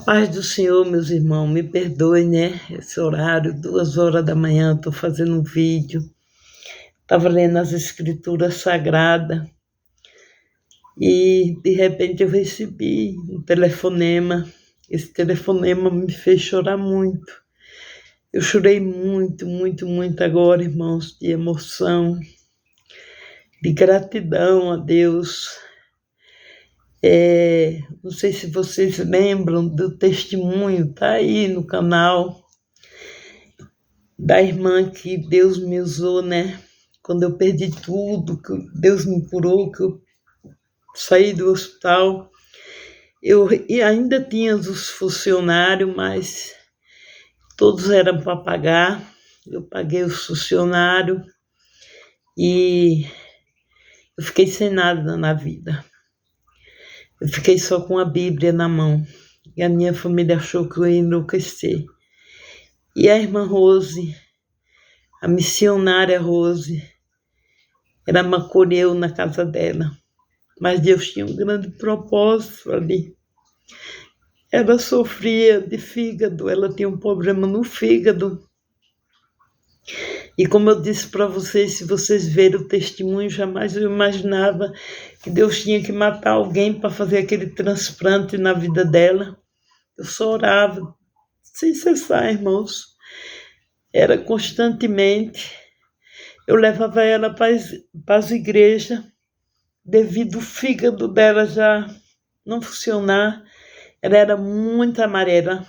Paz do Senhor, meus irmãos, me perdoe, né? Esse horário, 2 horas da manhã, estou fazendo um vídeo. Estava lendo as Escrituras Sagradas e, de repente, eu recebi um telefonema. Esse telefonema me fez chorar muito. Eu chorei muito, muito, muito agora, irmãos, de emoção, de gratidão a Deus. Não sei se vocês lembram do testemunho, tá aí no canal, da irmã que Deus me usou, né? Quando eu perdi tudo, que Deus me curou, que eu saí do hospital. E ainda tinha os funcionários, mas todos eram para pagar. Eu paguei os funcionários e eu fiquei sem nada na vida. Eu fiquei só com a Bíblia na mão. E a minha família achou que eu ia enlouquecer. E a irmã Rose, a missionária Rose, ela me acolheu na casa dela. Mas Deus tinha um grande propósito ali. Ela sofria de fígado, ela tinha um problema no fígado. E como eu disse para vocês, se vocês verem o testemunho, jamais eu imaginava que Deus tinha que matar alguém para fazer aquele transplante na vida dela. Eu só orava, sem cessar, irmãos. Era constantemente. Eu levava ela para as igrejas, devido ao fígado dela já não funcionar. Ela era muito amarela.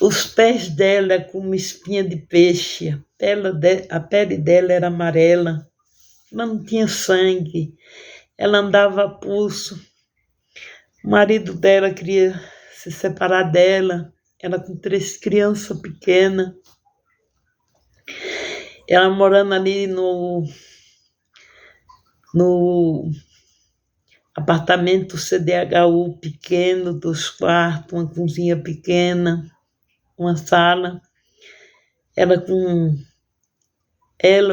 Os pés dela com uma espinha de peixe. A pele dela era amarela. Ela não tinha sangue. Ela andava a pulso. O marido dela queria se separar dela. Ela com 3 crianças pequenas. Ela morando ali no apartamento CDHU pequeno, 2 quartos, uma cozinha pequena, uma sala.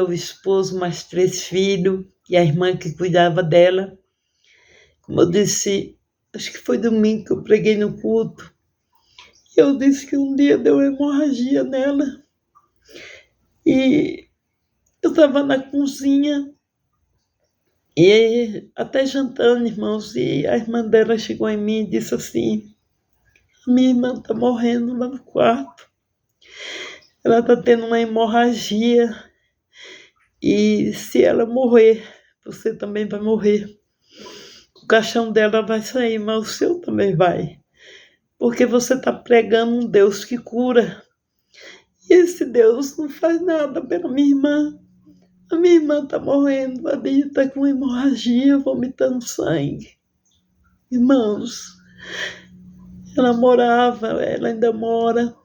O esposo, mais 3 filhos, e a irmã que cuidava dela. Como eu disse, acho que foi domingo que eu preguei no culto, e eu disse que um dia deu hemorragia nela. E eu estava na cozinha, e até jantando, irmãos, e a irmã dela chegou em mim e disse assim: a minha irmã está morrendo lá no quarto. Ela está tendo uma hemorragia, e se ela morrer, você também vai morrer. O caixão dela vai sair, mas o seu também vai. Porque você está pregando um Deus que cura. E esse Deus não faz nada pela minha irmã. A minha irmã está morrendo, a Bia está com hemorragia, vomitando sangue. Irmãos, ela ainda mora.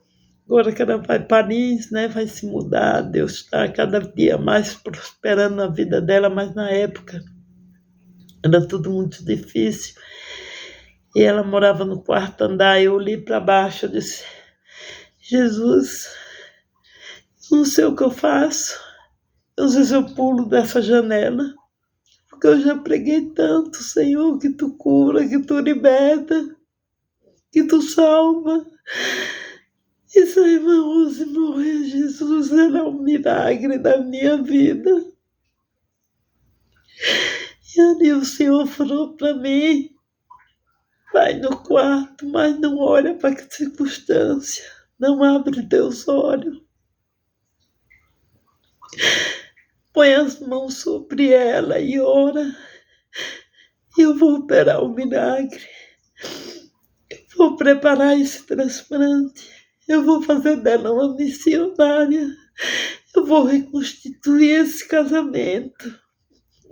Agora que ela vai para Paris, né, vai se mudar, Deus está cada dia mais prosperando a vida dela, mas na época era tudo muito difícil. E ela morava no 4º andar, eu olhei para baixo, eu disse: Jesus, eu não sei o que eu faço, eu não sei se eu pulo dessa janela, porque eu já preguei tanto, Senhor, que Tu cura, que Tu liberta, que Tu salva. E se a irmã Rose morrer, Jesus, ela é um milagre da minha vida. E ali o Senhor falou para mim: vai no quarto, mas não olha para que circunstância, não abre teus olhos. Põe as mãos sobre ela e ora. E eu vou operar o milagre. Eu vou preparar esse transplante. Eu vou fazer dela uma missionária. Eu vou reconstituir esse casamento.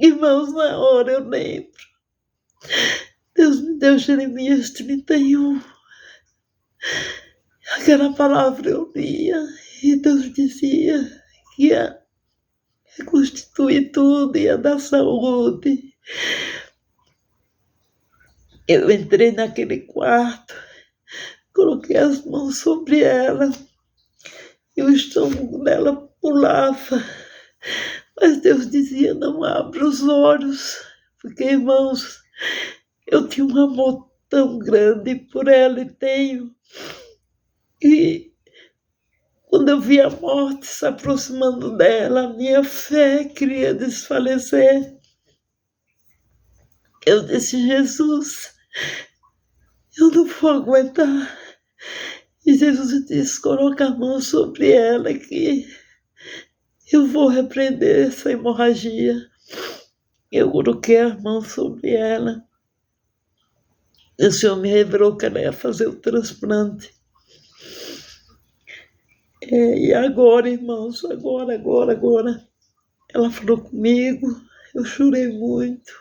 Irmãos, na hora eu lembro. Deus me deu Jeremias 31. Aquela palavra eu lia. E Deus dizia que ia reconstituir tudo, ia dar saúde. Eu entrei naquele quarto, coloquei as mãos sobre ela e o estômago dela pulava. Mas Deus dizia: não abra os olhos, porque, irmãos, eu tinha um amor tão grande por ela e tenho. E quando eu vi a morte se aproximando dela, minha fé queria desfalecer. Eu disse, Jesus, eu não vou aguentar. E Jesus disse, coloca a mão sobre ela que eu vou repreender essa hemorragia. Eu coloquei a mão sobre ela. E o Senhor me revelou que ela ia fazer o transplante. E agora, irmãos, agora, ela falou comigo, eu chorei muito,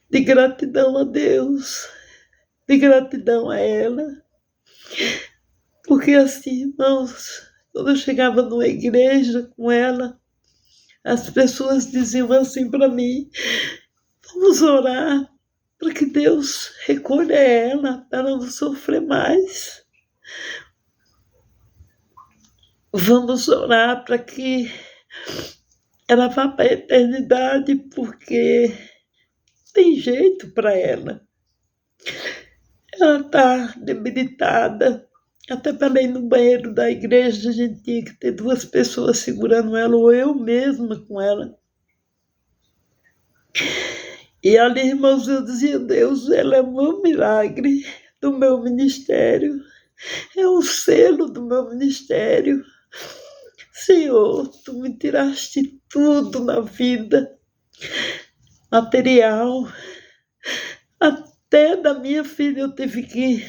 de gratidão a Deus, de gratidão a ela, porque assim, irmãos, quando eu chegava numa igreja com ela, as pessoas diziam assim para mim, vamos orar para que Deus recolha ela, para ela não sofrer mais. Vamos orar para que ela vá para a eternidade, porque tem jeito para ela. Ela está debilitada. Até para ir no banheiro da igreja, a gente tinha que ter 2 pessoas segurando ela, ou eu mesma com ela. E ali, irmãos, eu dizia, Deus, ela é um milagre do meu ministério. É o selo do meu ministério. Senhor, tu me tiraste tudo na vida, material. Até da minha filha eu tive que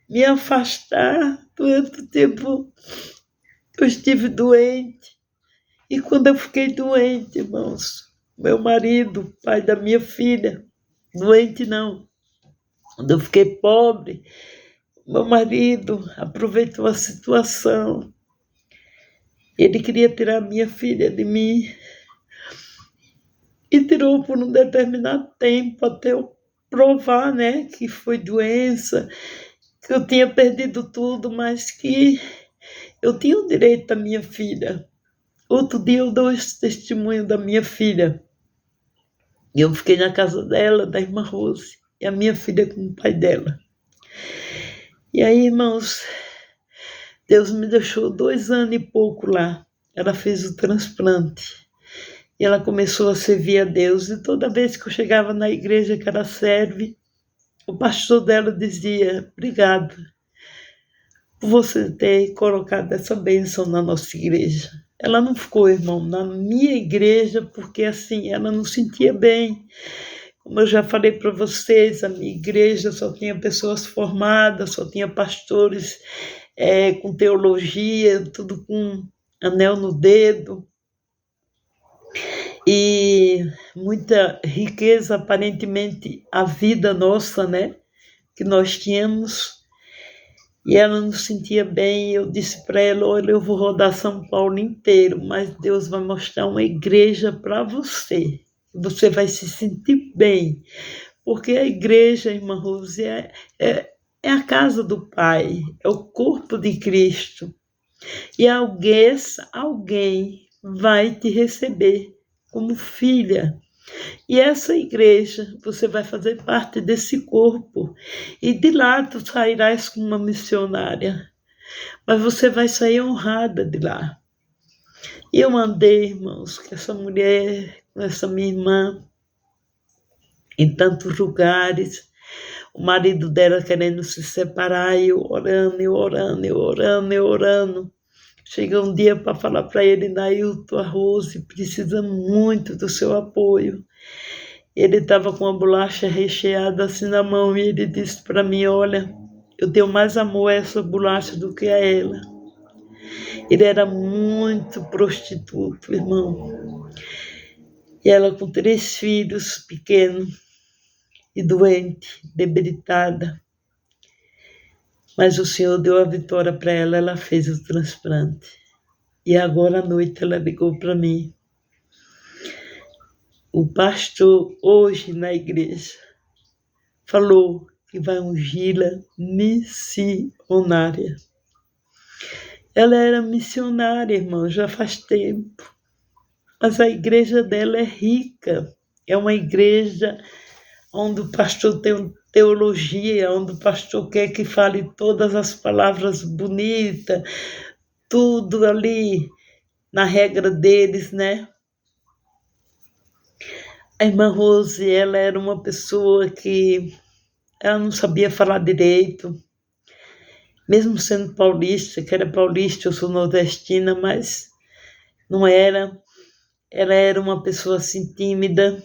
me afastar durante o tempo que eu estive doente. E quando eu fiquei doente, irmãos, meu marido, pai da minha filha, doente não, quando eu fiquei pobre, meu marido aproveitou a situação. Ele queria tirar minha filha de mim e tirou por um determinado tempo até eu provar, né, que foi doença, que eu tinha perdido tudo, mas que eu tinha o direito da minha filha. Outro dia eu dou esse testemunho da minha filha. Eu fiquei na casa dela, da irmã Rose, e a minha filha com o pai dela. E aí, irmãos, Deus me deixou 2 anos e pouco lá. Ela fez o transplante. E ela começou a servir a Deus. E toda vez que eu chegava na igreja que ela serve, o pastor dela dizia, obrigado por você ter colocado essa bênção na nossa igreja. Ela não ficou, irmão, na minha igreja, porque assim, ela não sentia bem. Como eu já falei para vocês, a minha igreja só tinha pessoas formadas, só tinha pastores com teologia, tudo com anel no dedo. E muita riqueza, aparentemente, a vida nossa, né, que nós tínhamos. E ela não se sentia bem. Eu disse para ela, olha, eu vou rodar São Paulo inteiro, mas Deus vai mostrar uma igreja para você. Você vai se sentir bem. Porque a igreja, irmã Rose, é a casa do Pai, é o corpo de Cristo. E alguém vai te receber como filha. E essa igreja, você vai fazer parte desse corpo. E de lá tu sairás como uma missionária. Mas você vai sair honrada de lá. E eu andei, irmãos, com essa mulher, com essa minha irmã, em tantos lugares. O marido dela querendo se separar, e eu orando. Chega um dia para falar para ele, Nailton, a Rose precisa muito do seu apoio. Ele estava com uma bolacha recheada assim na mão e ele disse para mim, olha, eu tenho mais amor a essa bolacha do que a ela. Ele era muito prostituto, irmão. E ela com 3 filhos pequenos e doente, debilitada. Mas o Senhor deu a vitória para ela, ela fez o transplante. E agora à noite ela ligou para mim. O pastor hoje na igreja falou que vai ungí-la missionária. Ela era missionária, irmão, já faz tempo. Mas a igreja dela é rica. É uma igreja onde o pastor tem teologia, onde o pastor quer que fale todas as palavras bonitas, tudo ali na regra deles, né? A irmã Rose, ela era uma pessoa que ela não sabia falar direito, mesmo sendo paulista, que era paulista, eu sou nordestina, mas não era. Ela era uma pessoa assim tímida.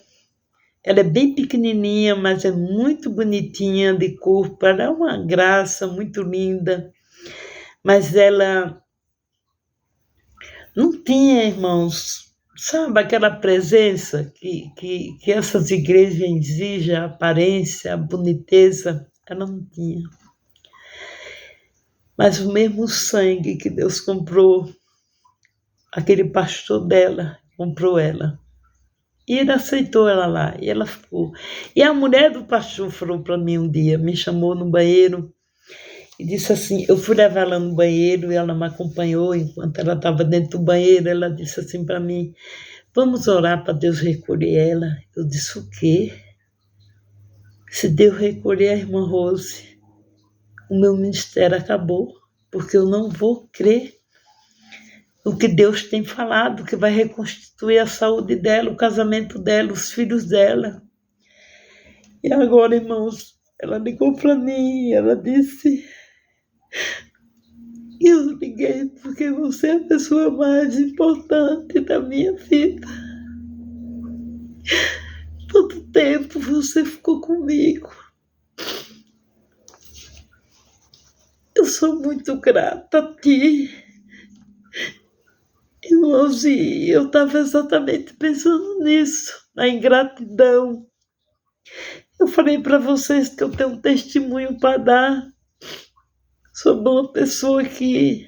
Ela é bem pequenininha, mas é muito bonitinha de corpo. Ela é uma graça, muito linda. Mas ela não tinha, irmãos, sabe aquela presença que essas igrejas exigem, a aparência, a boniteza? Ela não tinha. Mas o mesmo sangue que Deus comprou, aquele pastor dela, comprou ela. E ele aceitou ela lá, e ela ficou. E a mulher do pastor falou para mim um dia, me chamou no banheiro e disse assim, eu fui levar ela no banheiro e ela me acompanhou, enquanto ela estava dentro do banheiro, ela disse assim para mim, vamos orar para Deus recolher ela. Eu disse, o quê? Se Deus recolher a irmã Rose, o meu ministério acabou, porque eu não vou crer no que Deus tem falado, que vai reconstituir a saúde dela, o casamento dela, os filhos dela. E agora, irmãos, ela ligou para mim, ela disse, eu liguei porque você é a pessoa mais importante da minha vida. Todo tempo você ficou comigo. Eu sou muito grata a ti. Irmãos, e eu estava exatamente pensando nisso, na ingratidão. Eu falei para vocês que eu tenho um testemunho para dar sobre uma pessoa que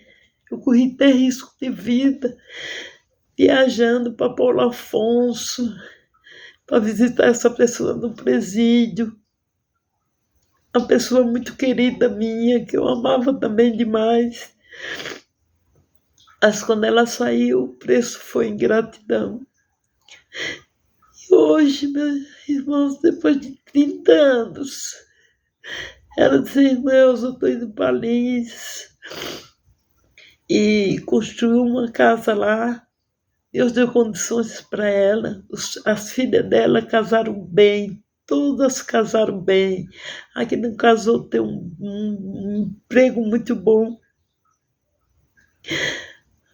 eu corri até risco de vida, viajando para Paulo Afonso, para visitar essa pessoa no presídio. Uma pessoa muito querida minha, que eu amava também demais. Mas quando ela saiu, o preço foi ingratidão. E hoje, meus irmãos, depois de 30 anos, ela disse, irmãos, eu estou indo para Lins e construiu uma casa lá. Deus deu condições para ela. As filhas dela casaram bem, todas casaram bem. A que não casou tem um emprego muito bom.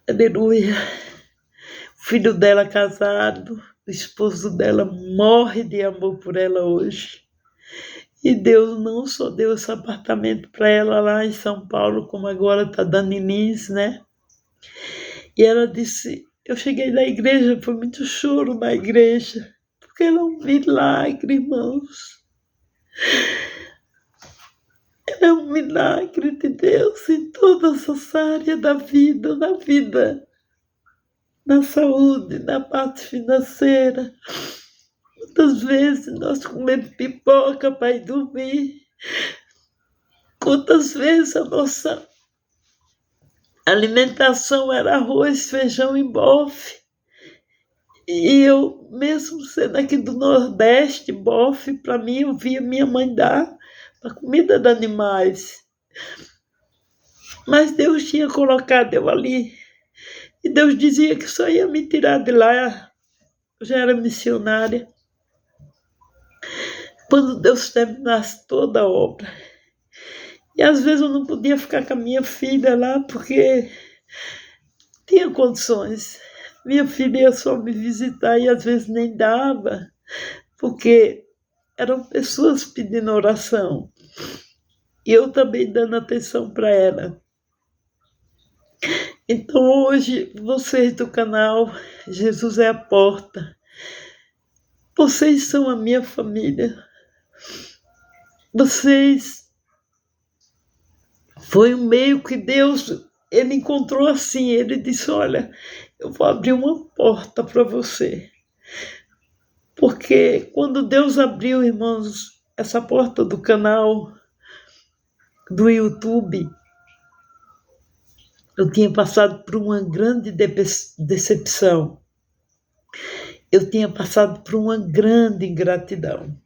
Aleluia. O filho dela casado, o esposo dela morre de amor por ela hoje. E Deus não só deu esse apartamento para ela lá em São Paulo, como agora está dando em Lins, né? E ela disse, eu cheguei na igreja, foi muito choro na igreja, porque ela é um milagre, irmãos. Ela é um milagre de Deus em todas as áreas da vida, na saúde, na parte financeira. Muitas vezes nós comemos pipoca para ir dormir. Quantas vezes a nossa alimentação era arroz, feijão e bofe. E eu, mesmo sendo aqui do Nordeste, bofe, para mim, eu via minha mãe dar a comida de animais. Mas Deus tinha colocado eu ali. E Deus dizia que só ia me tirar de lá. Eu já era missionária. Quando Deus terminasse toda a obra. E às vezes eu não podia ficar com a minha filha lá, porque tinha condições. Minha filha ia só me visitar e às vezes nem dava, porque eram pessoas pedindo oração. E eu também dando atenção para ela. Então hoje, vocês do canal Jesus é a Porta, vocês são a minha família. Vocês foi um meio que Deus, ele encontrou assim, ele disse, olha, eu vou abrir uma porta para você. Porque quando Deus abriu, irmãos, essa porta do canal do YouTube, eu tinha passado por uma grande decepção. Eu tinha passado por uma grande ingratidão.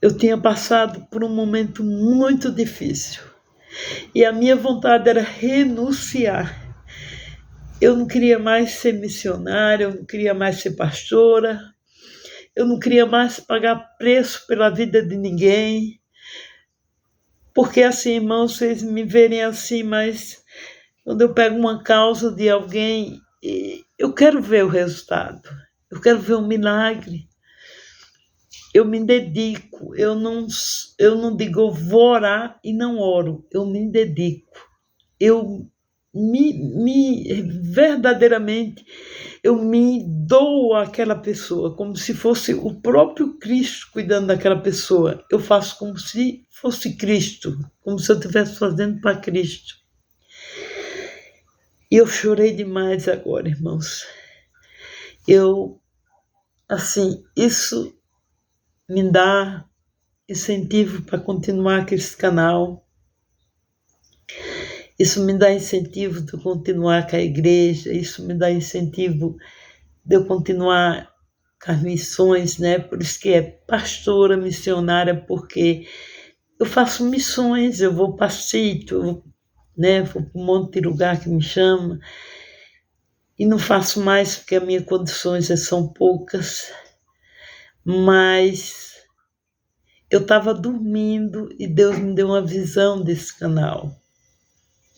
Eu tinha passado por um momento muito difícil. E a minha vontade era renunciar. Eu não queria mais ser missionária, eu não queria mais ser pastora, eu não queria mais pagar preço pela vida de ninguém. Porque assim, irmãos, vocês me verem assim, mas quando eu pego uma causa de alguém, eu quero ver o resultado, eu quero ver um milagre. Eu me dedico, eu não digo eu vou orar e não oro, eu me dedico. Eu verdadeiramente, eu me dou àquela pessoa, como se fosse o próprio Cristo cuidando daquela pessoa. Eu faço como se fosse Cristo, como se eu estivesse fazendo para Cristo. E eu chorei demais agora, irmãos. Isso me dá incentivo para continuar com esse canal. Isso me dá incentivo de continuar com a igreja. Isso me dá incentivo de eu continuar com as missões, né? Por isso que é pastora missionária, porque eu faço missões, eu vou para sítio, né? Vou para um monte de lugar que me chama. E não faço mais porque as minhas condições são poucas. Mas eu estava dormindo e Deus me deu uma visão desse canal.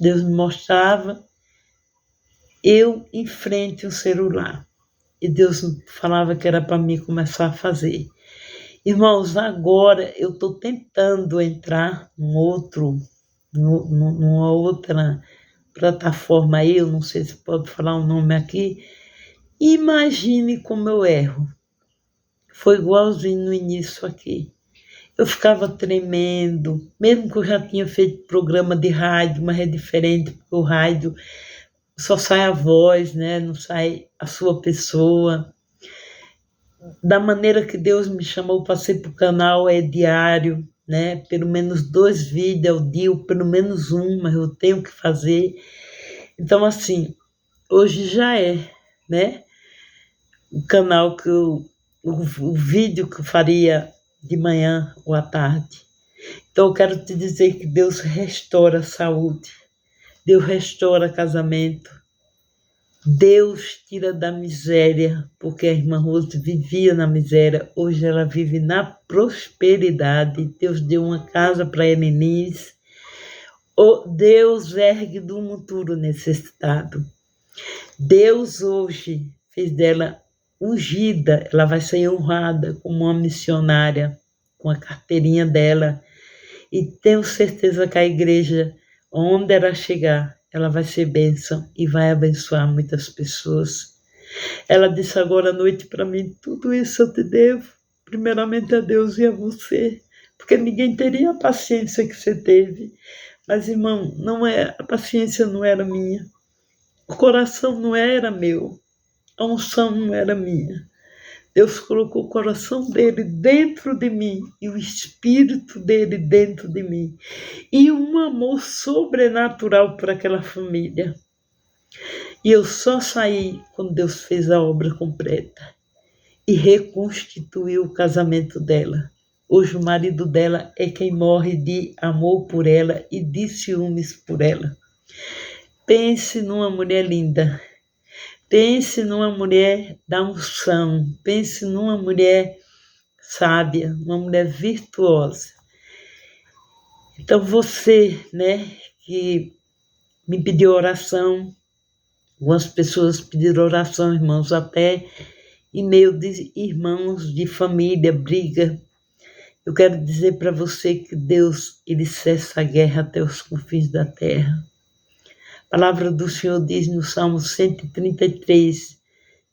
Deus me mostrava eu em frente ao celular. E Deus falava que era para mim começar a fazer. Irmãos, agora eu estou tentando entrar numa outra plataforma aí, eu não sei se pode falar o nome aqui. Imagine como eu erro. Foi igualzinho no início aqui. Eu ficava tremendo, mesmo que eu já tinha feito programa de rádio, mas é diferente, porque o rádio só sai a voz, né? Não sai a sua pessoa. Da maneira que Deus me chamou para ser para o canal é diário, né? Pelo menos 2 vídeos ao dia, ou pelo menos um, mas eu tenho que fazer. Então, assim, hoje já é, né? O canal que o vídeo que eu faria de manhã ou à tarde. Então, eu quero te dizer que Deus restaura a saúde, Deus restaura casamento, Deus tira da miséria, porque a irmã Rose vivia na miséria, hoje ela vive na prosperidade. Deus deu uma casa para a Elenise. Deus ergue do monturo necessitado. Deus hoje fez dela ungida, ela vai ser honrada como uma missionária, com a carteirinha dela. E tenho certeza que a igreja, onde ela chegar, ela vai ser bênção e vai abençoar muitas pessoas. Ela disse agora à noite para mim, tudo isso eu te devo, primeiramente a Deus e a você, porque ninguém teria a paciência que você teve. Mas, irmão, a paciência não era minha, o coração não era meu, a unção não era minha. Deus colocou o coração dele dentro de mim e o espírito dele dentro de mim. E um amor sobrenatural por aquela família. E eu só saí quando Deus fez a obra completa e reconstituiu o casamento dela. Hoje o marido dela é quem morre de amor por ela e de ciúmes por ela. Pense numa mulher linda. Pense numa mulher da unção, pense numa mulher sábia, uma mulher virtuosa. Então você, né, que me pediu oração, algumas pessoas pediram oração, irmãos, até e-mail de irmãos de família, briga. Eu quero dizer para você que Deus, ele cessa a guerra até os confins da terra. A palavra do Senhor diz no Salmo 133,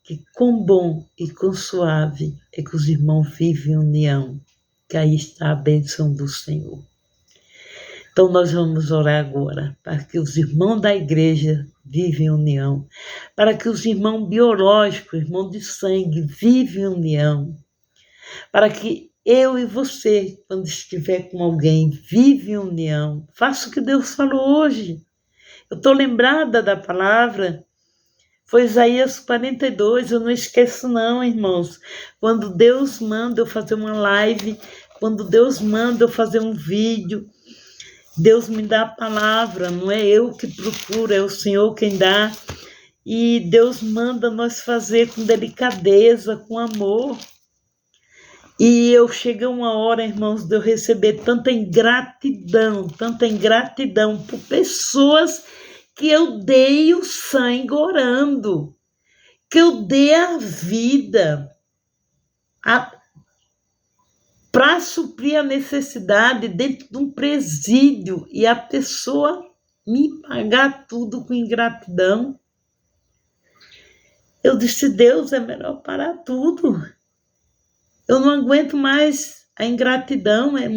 que quão bom e quão suave é que os irmãos vivem em união, que aí está a bênção do Senhor. Então nós vamos orar agora, para que os irmãos da igreja vivem em união, para que os irmãos biológicos, irmãos de sangue, vivem em união, para que eu e você, quando estiver com alguém, vive em união. Faça o que Deus falou hoje. Eu estou lembrada da palavra, foi Isaías 42, eu não esqueço não, irmãos. Quando Deus manda eu fazer uma live, Quando Deus manda eu fazer um vídeo, Deus me dá a palavra, não é eu que procuro, é o Senhor quem dá. E Deus manda nós fazer com delicadeza, com amor. E eu chega uma hora, irmãos, de eu receber tanta ingratidão por pessoas que eu dei o sangue orando, que eu dei a vida para suprir a necessidade dentro de um presídio e a pessoa me pagar tudo com ingratidão. Eu disse, Deus, é melhor parar tudo. Eu não aguento mais a ingratidão, é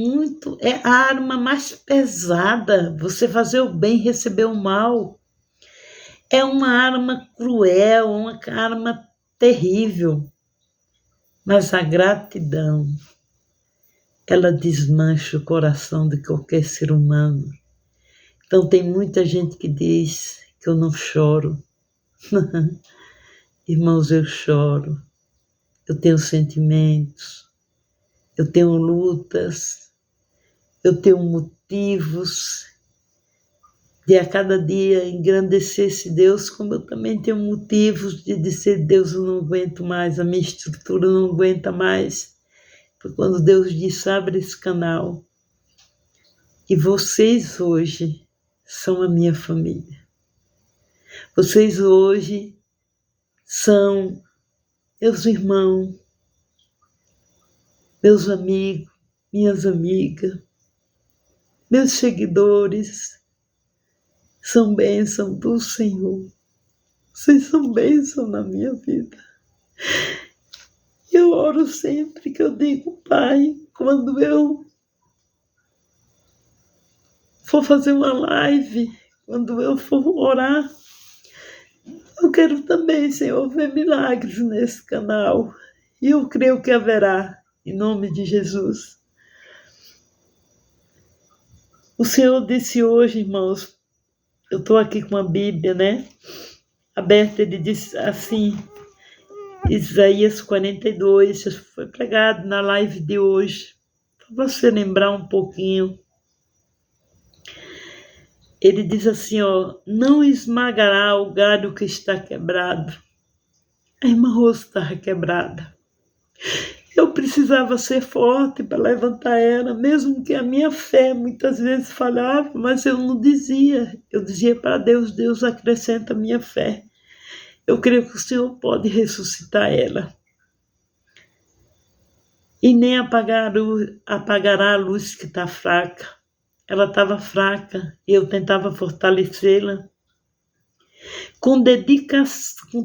a arma mais pesada. Você fazer o bem e receber o mal. É uma arma cruel, uma arma terrível. Mas a gratidão, ela desmancha o coração de qualquer ser humano. Então tem muita gente que diz que eu não choro. Irmãos, eu choro. Eu tenho sentimentos, eu tenho lutas, eu tenho motivos de a cada dia engrandecer-se Deus, como eu também tenho motivos de dizer, Deus, eu não aguento mais, a minha estrutura não aguenta mais. Foi quando Deus disse, abre esse canal. E vocês hoje são a minha família. Vocês hoje são meus irmãos, meus amigos, minhas amigas, meus seguidores, são bênção do Senhor. Vocês são bênção na minha vida. Eu oro sempre que eu digo, Pai, quando eu for fazer uma live, quando eu for orar, eu quero também, Senhor, ver milagres nesse canal. E eu creio que haverá, em nome de Jesus. O Senhor disse hoje, irmãos, eu estou aqui com a Bíblia, né? Aberta, ele disse assim, Isaías 42, foi pregado na live de hoje, para você lembrar um pouquinho. Ele diz assim, não esmagará o galho que está quebrado. A irmã Rosa estava quebrada. Eu precisava ser forte para levantar ela, mesmo que a minha fé muitas vezes falhava, mas eu não dizia. Eu dizia para Deus, Deus acrescenta a minha fé. Eu creio que o Senhor pode ressuscitar ela. E nem apagará a luz que está fraca. Ela estava fraca e eu tentava fortalecê-la com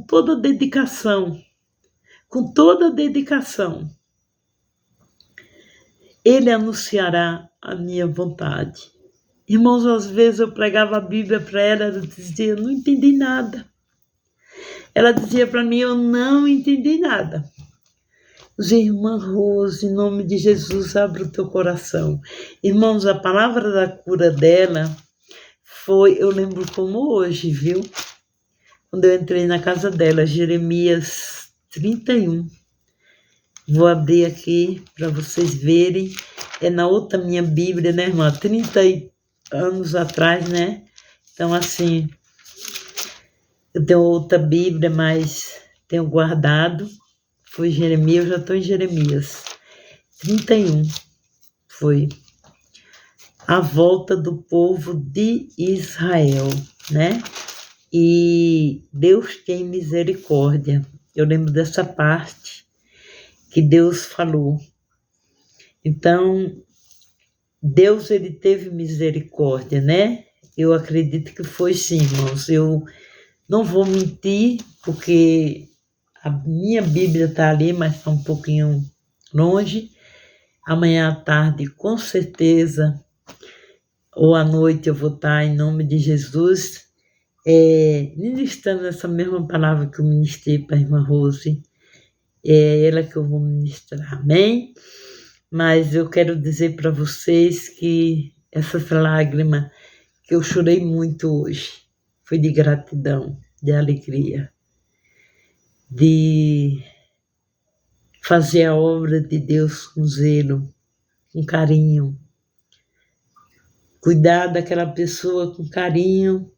toda dedicação. Ele anunciará a minha vontade. Irmãos, às vezes eu pregava a Bíblia para ela, ela dizia, eu não entendi nada. Ela dizia para mim, eu não entendi nada. Irmã Rose, em nome de Jesus, abre o teu coração. Irmãos, a palavra da cura dela foi, eu lembro como hoje, viu? Quando eu entrei na casa dela, Jeremias 31. Vou abrir aqui para vocês verem. É na outra minha Bíblia, né, irmã? 30 anos atrás, né? Então, assim, eu tenho outra Bíblia, mas tenho guardado. Foi Jeremias, eu já estou em Jeremias. 31 foi a volta do povo de Israel, né? E Deus tem misericórdia. Eu lembro dessa parte que Deus falou. Então, Deus, ele teve misericórdia, né? Eu acredito que foi sim, irmãos. Eu não vou mentir, porque a minha Bíblia está ali, mas está um pouquinho longe. Amanhã à tarde, com certeza, ou à noite eu vou estar, em nome de Jesus, ministrando essa mesma palavra que eu ministrei para a irmã Rose. É ela que eu vou ministrar, amém? Mas eu quero dizer para vocês que essas lágrimas que eu chorei muito hoje foi de gratidão, de alegria, de fazer a obra de Deus com zelo, com carinho. Cuidar daquela pessoa com carinho.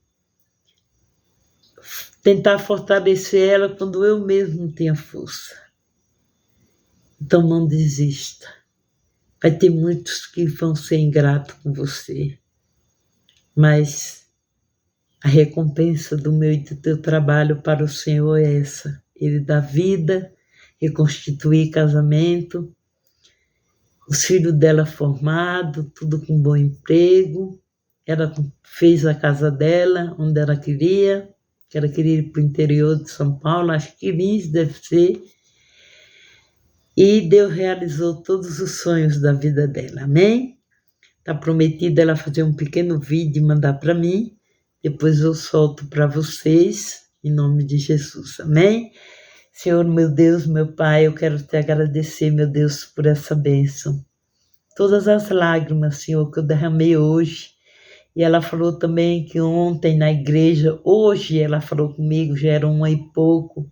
Tentar fortalecer ela quando eu mesmo não tenho força. Então não desista. Vai ter muitos que vão ser ingratos com você. Mas a recompensa do meu e do teu trabalho para o Senhor é essa. Ele dá vida, reconstituir casamento, os filhos dela formados, tudo com bom emprego. Ela fez a casa dela, onde ela queria, que ela queria ir para o interior de São Paulo, acho que Lins deve ser. E Deus realizou todos os sonhos da vida dela, amém? Está prometida ela fazer um pequeno vídeo e mandar para mim, depois eu solto para vocês, em nome de Jesus, amém? Senhor, meu Deus, meu Pai, eu quero te agradecer, meu Deus, por essa bênção. Todas as lágrimas, Senhor, que eu derramei hoje. E ela falou também que ontem na igreja, hoje ela falou comigo, já era 1h pouco.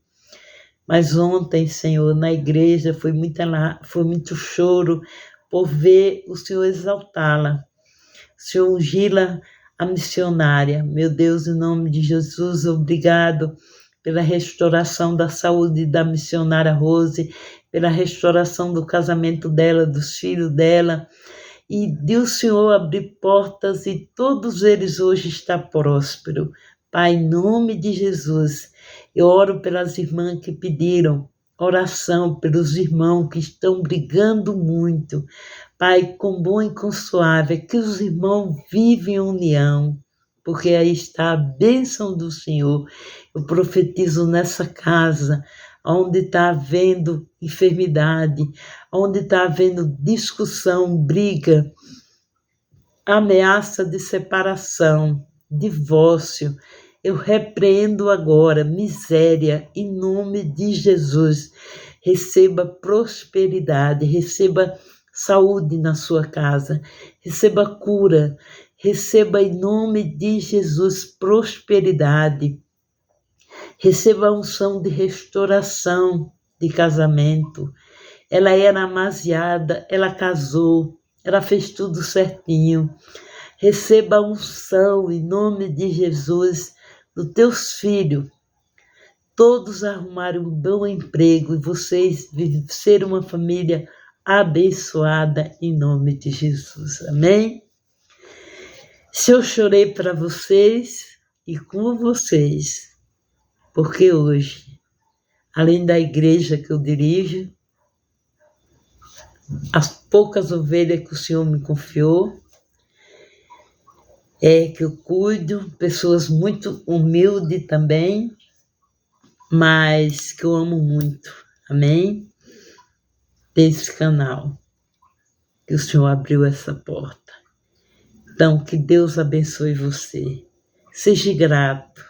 Mas ontem, Senhor, na igreja foi muito choro por ver o Senhor exaltá-la. O Senhor ungí-la a missionária. Meu Deus, em nome de Jesus, obrigado pela restauração da saúde da missionária Rose, pela restauração do casamento dela, dos filhos dela, e de o Senhor abrir portas e todos eles hoje estão prósperos. Pai, em nome de Jesus, eu oro pelas irmãs que pediram oração, pelos irmãos que estão brigando muito. Pai, com bom e com suave, que os irmãos vivem em união, porque aí está a bênção do Senhor. Eu profetizo nessa casa, onde está havendo enfermidade, onde está havendo discussão, briga, ameaça de separação, divórcio. Eu repreendo agora miséria em nome de Jesus. Receba prosperidade, receba saúde na sua casa, receba cura, receba em nome de Jesus prosperidade. Receba a unção de restauração de casamento. Ela era amaziada, ela casou, ela fez tudo certinho. Receba a unção em nome de Jesus dos teus filhos. Todos arrumarem um bom emprego e vocês serem uma família abençoada em nome de Jesus. Amém? Se eu chorei para vocês e com vocês, porque hoje, além da igreja que eu dirijo, as poucas ovelhas que o Senhor me confiou, que eu cuido, pessoas muito humildes também, mas que eu amo muito, amém? Desse canal, que o Senhor abriu essa porta. Então, que Deus abençoe você. Seja grato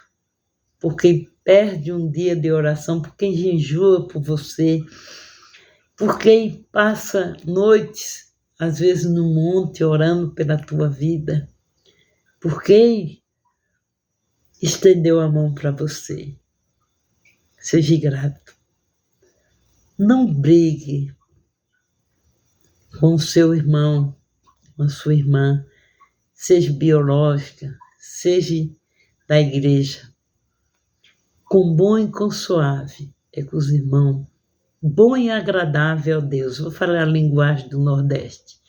por quem perde um dia de oração, por quem jejua por você, por quem passa noites, às vezes no monte, orando pela tua vida, por quem estendeu a mão para você. Seja grato. Não brigue com o seu irmão, com a sua irmã, seja biológica, seja da igreja. Com bom e com suave é com os irmãos. Bom e agradável a Deus. Vou falar a linguagem do Nordeste.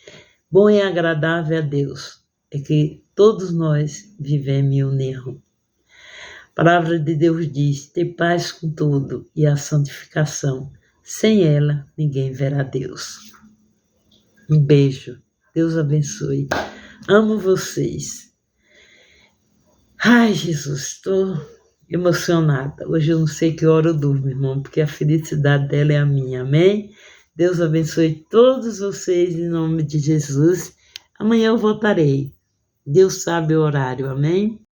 Bom e agradável a Deus é que todos nós vivemos em união. A palavra de Deus diz: ter paz com tudo e a santificação. Sem ela, ninguém verá Deus. Um beijo. Deus abençoe. Amo vocês. Ai, Jesus, estou emocionada. Hoje eu não sei que hora eu durmo, irmão, porque a felicidade dela é a minha. Amém? Deus abençoe todos vocês em nome de Jesus. Amanhã eu voltarei. Deus sabe o horário. Amém?